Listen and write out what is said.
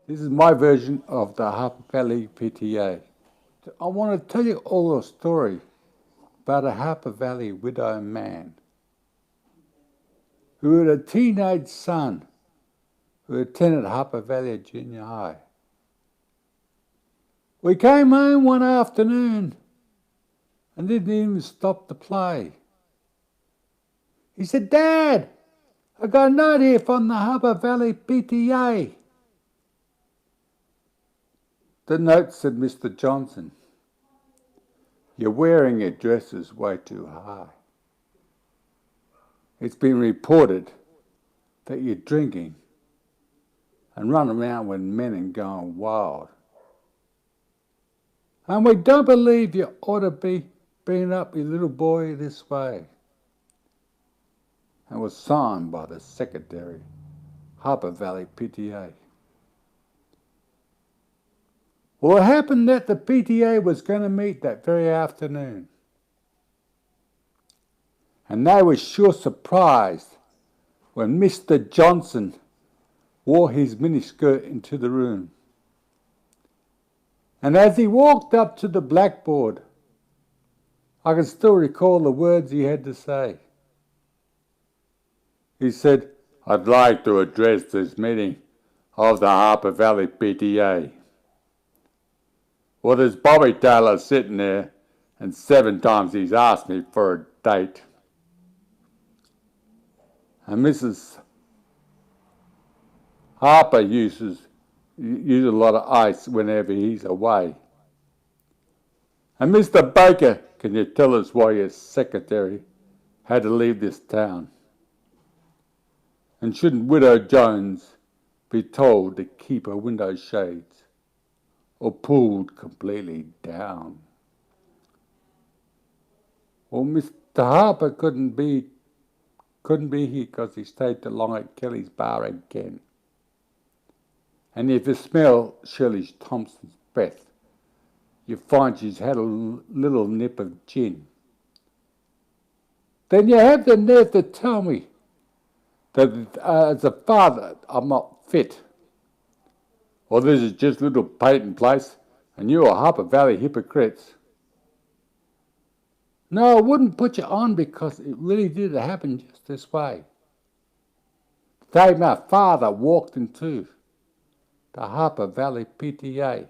This is my version of the Harper Valley P.T.A. I want to tell you all a story about a Harper Valley widow man who had a teenage son who attended Harper Valley Junior High. We came home one afternoon and didn't even stop to play. He said, "Dad, I got a note here from the Harper Valley P.T.A. The note said, "Mr. Johnson, you're wearing your dresses way too high. It's been reported that you're drinking and run around with men and going wild. And we don't believe you ought to be bringing up your little boy this way." And was signed by the secretary, Harper Valley P.T.A. Well, it happened that the P.T.A. was going to meet that very afternoon. And they were sure surprised when Mr. Johnson wore his miniskirt into the room. And as he walked up to the blackboard, I can still recall the words he had to say. He said, "I'd like to address this meeting of the Harper Valley P.T.A. Well, there's Bobby Taylor sitting there, and 7 times he's asked me for a date. And Mrs. Harper uses a lot of ice whenever he's away. And Mr. Baker, can you tell us why your secretary had to leave this town? And shouldn't Widow Jones be told to keep her window shades or pulled completely down?" Well, Mr. Harper couldn't be here because he stayed too long at Kelly's bar again. And if you smell Shirley Thompson's breath, you find she's had a little nip of gin. Then you have the nerve to tell me that as a father I'm not fit. Well, this is just a little Peyton place, and you are Harper Valley hypocrites. No, I wouldn't put you on because it really did happen just this way. The day my father walked into the Harper Valley P.T.A.